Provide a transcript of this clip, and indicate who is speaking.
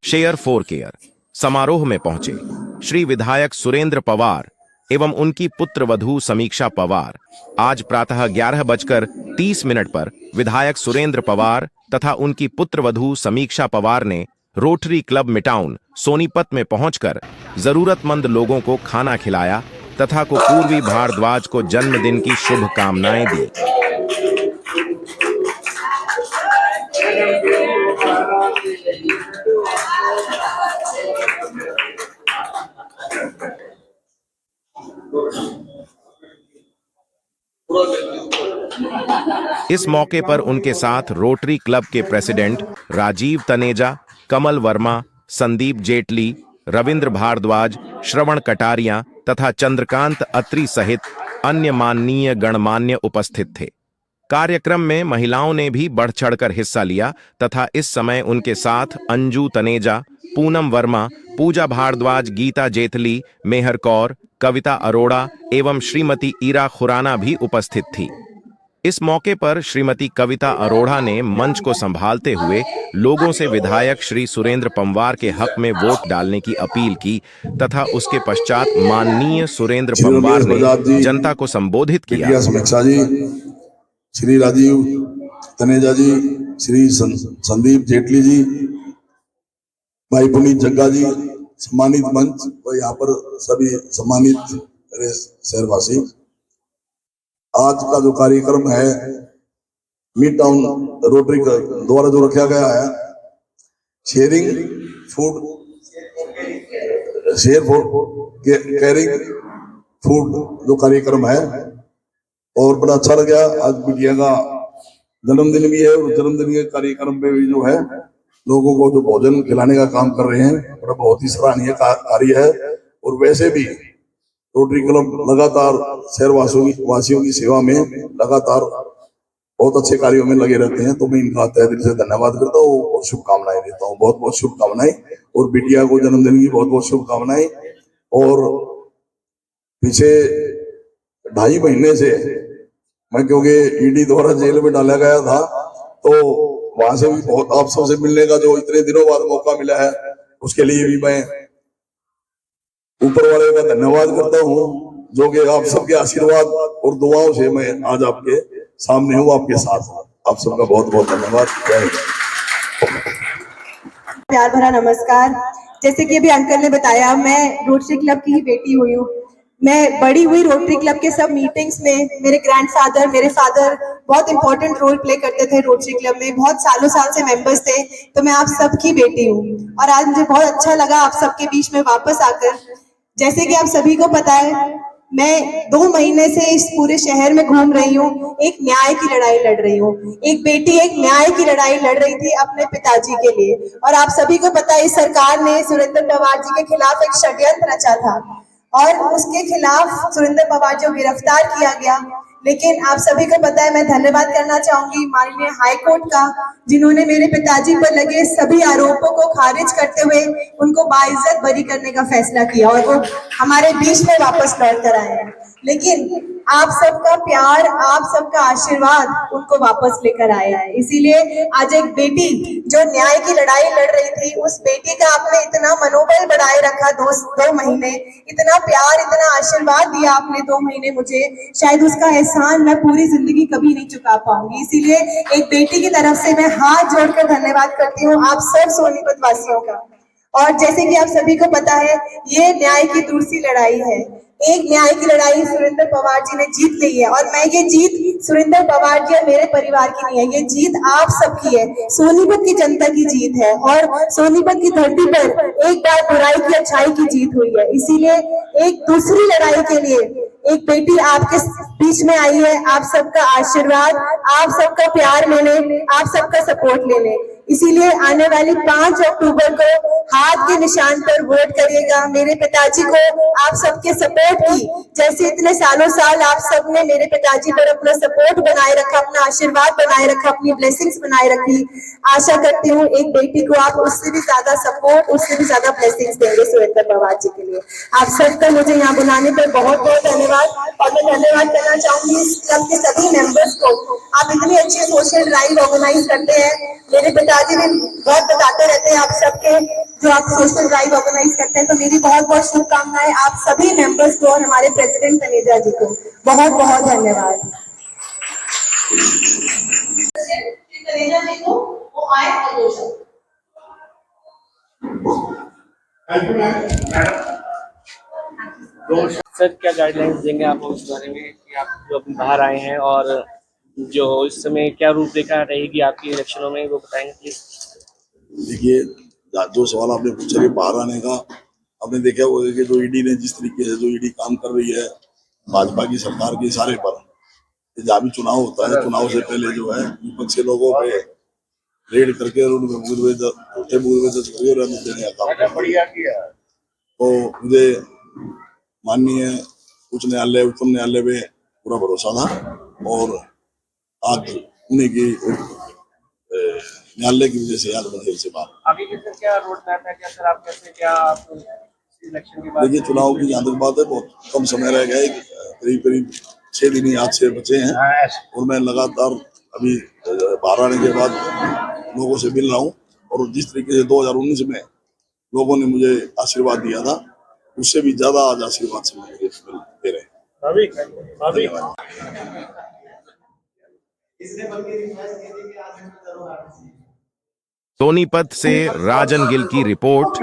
Speaker 1: Share for care समारोह में पहुंचे श्री विधायक सुरेंद्र पवार एवं उनकी पुत्रवधू समीक्षा पवार। आज प्रातः 11:30 पर विधायक सुरेंद्र पवार तथा उनकी पुत्रवधू समीक्षा पवार ने रोटरी क्लब मिटाउन सोनीपत में पहुंचकर जरूरतमंद लोगों को खाना खिलाया तथा को पूर्वी भारद्वाज को जन्मदिन की शुभकामनाएं दी। इस मौके पर उनके साथ रोटरी क्लब के प्रेसिडेंट राजीव तनेजा, कमल वर्मा, संदीप जेटली, रविंद्र भारद्वाज, श्रवण कटारिया तथा चंद्रकांत अत्री सहित अन्य माननीय गणमान्य उपस्थित थे। कार्यक्रम में महिलाओं ने भी बढ़ चढ़कर हिस्सा लिया तथा इस समय उनके साथ अंजू तनेजा, पूनम वर्मा, पूजा भारद्वाज, गीता जेतली, मेहर कौर, कविता अरोड़ा एवं श्रीमती ईरा खुराना भी उपस्थित थी। इस मौके पर श्रीमती कविता अरोड़ा ने मंच को संभालते हुए लोगों से विधायक श्री सुरेंद्र पवार के हक में वोट डालने की अपील की तथा उसके पश्चात माननीय सुरेंद्र पवार ने जनता को संबोधित किया।
Speaker 2: समीक्षा जी, श्री राजीव तनेजा जी, श्री संदीप जेटली जी, भाई पुनीत जग्गा जी, सम्मानित मंच व यहाँ पर सभी सम्मानित मेरे शहरवासी, आज का जो कार्यक्रम है मिड टाउन रोटरी द्वारा जो रखा गया है शेयर फॉर केयरिंग फूड जो कार्यक्रम है, और बड़ा अच्छा लगा। आज बिटिया का जन्मदिन भी है और जन्मदिन के कार्यक्रम पे भी जो है लोगों को जो भोजन खिलाने का काम कर रहे हैं, बड़ा बहुत ही सराहनीय कार्य है। और वैसे भी रोटरी क्लब लगातार शहरवासियों की सेवा में लगातार बहुत अच्छे कार्यों में लगे रहते हैं, तो मैं इनका तहे दिल से धन्यवाद करता हूँ और शुभकामनाएं देता हूँ। बहुत बहुत शुभकामनाएं और बिटिया को जन्मदिन की बहुत बहुत शुभकामनाएं। और पीछे 2.5 महीने से मैं, क्योंकि ईडी द्वारा जेल में डाला गया था, तो वहां से भी बहुत आप सबसे मिलने का जो इतने दिनों बाद मौका मिला है, उसके लिए भी मैं ऊपर वाले का धन्यवाद करता हूँ, जो कि आप सबके आशीर्वाद और दुआओं से मैं आज आपके सामने हूँ, आपके साथ हूँ। आप सबका बहुत बहुत धन्यवाद।
Speaker 3: प्यार भरा नमस्कार। जैसे कि अभी अंकल ने बताया, मैं रोटरी क्लब की ही बेटी हुई हूँ। मैं बड़ी हुई रोटरी क्लब के सब मीटिंग्स में। मेरे ग्रैंडफादर, मेरे फादर बहुत इंपॉर्टेंट रोल प्ले करते थे रोटरी क्लब में, बहुत सालों साल से मेंबर्स थे। तो मैं आप सबकी बेटी हूँ और आज मुझे बहुत अच्छा लगा आप सबके बीच में वापस आकर। जैसे कि आप सभी को पता है, मैं 2 महीने से इस पूरे शहर में घूम रही हूँ, एक न्याय की लड़ाई लड़ रही हूँ। एक बेटी एक न्याय की लड़ाई लड़ रही थी अपने पिताजी के लिए, और आप सभी को पता है इस सरकार ने सुरेंद्र पवार जी के खिलाफ एक षड्यंत्र रचा था और उसके खिलाफ सुरेंद्र पवार जी को गिरफ्तार किया गया। लेकिन आप सभी को पता है, मैं धन्यवाद करना चाहूंगी माननीय हाई कोर्ट का, जिन्होंने मेरे पिताजी पर लगे सभी आरोपों को खारिज करते हुए उनको बाइज्जत बरी करने का फैसला किया और वो हमारे बीच में वापस लौट कर आए हैं। लेकिन आप सबका प्यार, आप सबका आशीर्वाद उनको वापस लेकर आया है। इसीलिए आज एक बेटी जो न्याय की लड़ाई लड़ रही थी, उस बेटी का आपने इतना मनोबल बढ़ाए रखा 2 महीने, इतना प्यार, इतना आशीर्वाद दिया आपने 2 महीने मुझे, शायद उसका एहसान मैं पूरी जिंदगी कभी नहीं चुका पाऊंगी। इसीलिए एक बेटी की तरफ से मैं हाथ जोड़कर धन्यवाद करती हूँ आप सब सोनीपत वासियों का। और जैसे कि आप सभी को पता है, ये न्याय की दूसरी लड़ाई है। एक न्याय की लड़ाई सुरेंद्र पवार जी ने जीत ली है, और मैं ये जीत सुरेंद्र पवार जी और मेरे परिवार की नहीं है, ये जीत आप सबकी है, सोनीपत की जनता की जीत है। और सोनीपत की धरती पर एक बार बुराई की अच्छाई की जीत हुई है। इसीलिए एक दूसरी लड़ाई के लिए एक बेटी आपके बीच में आई है, आप सबका आशीर्वाद, आप सबका प्यार लेने, आप सबका सपोर्ट लेने। इसीलिए आने वाली 5 अक्टूबर को हाथ के निशान पर वोट करिएगा। मेरे पिताजी को आप सबके सपोर्ट की, जैसे इतने सालों साल आप सबने मेरे पिताजी पर अपना सपोर्ट बनाए रखा, अपना आशीर्वाद बनाए रखा, अपनी ब्लेसिंग्स बनाए रखी, आशा करती हूँ एक बेटी को आप उससे भी ज्यादा सपोर्ट, उससे भी ज्यादा ब्लेसिंग्स देंगे सुरेंद्र पवार जी के लिए। आप सबका मुझे यहाँ बुलाने पर बहुत बहुत धन्यवाद। और मैं धन्यवाद करना चाहूंगी इस क्लब के सभी मेंबर्स को। आप इतनी अच्छी सोशल ड्राइव ऑर्गेनाइज करते हैं, मेरे पिताजी भी बहुत बताते रहते हैं आप सबके, जो आप सोशल ड्राइव ऑर्गेनाइज करते हैं, तो मेरी बहुत बहुत शुभकामनाएं आप सभी मेंबर्स को और हमारे प्रेसिडेंट तनेजा जी को बहुत बहुत धन्यवाद। तनेजा जी को वो आए प्रदोषण।
Speaker 4: सर क्या गाइडलाइंस देंगे आप उस बारे में कि आप जो अभी बाहर आए हैं और जो इस समय क्या रूपरेखा रहेगी आपकी इलेक्शनों में, वो बताएंगे प्लीज।
Speaker 2: देखिए, जो सवाल आपने पूछा कि बाहर आने का, आपने देखा होगा कि जो ईडी ने जिस तरीके से जो ईडी काम कर रही है भाजपा की सरकार के इशारे पर, जहाँ भी चुनाव होता है, चुनाव से पहले जो है विपक्ष के लोगों पे रेड करके और उनके मुकदमे दर्ज करके और अंदर देने का काम बढ़िया किया। तो मुझे माननीय उच्च न्यायालय, उच्चतम न्यायालय पे पूरा भरोसा था और आज उन्हीं की न्यायालय की वजह से आज बंदेल से बाहर।
Speaker 4: आगे के सर क्या रोड मैप है, क्या सर आप कैसे क्या आप इलेक्शन के बाद?
Speaker 2: देखिए, चुनाव की जहाँ तक बात है, बहुत कम समय रह गया है, करीब करीब 6 दिन ही आज से बचे हैं और मैं लगातार अभी बाहर आने के बाद लोगों से मिल रहा हूँ और जिस तरीके से 2019 में लोगों ने मुझे आशीर्वाद दिया था, उससे भी ज्यादा आज आशीर्वाद से मुझे दे रहे हैं।
Speaker 1: सोनीपत से राजन गिल की रिपोर्ट।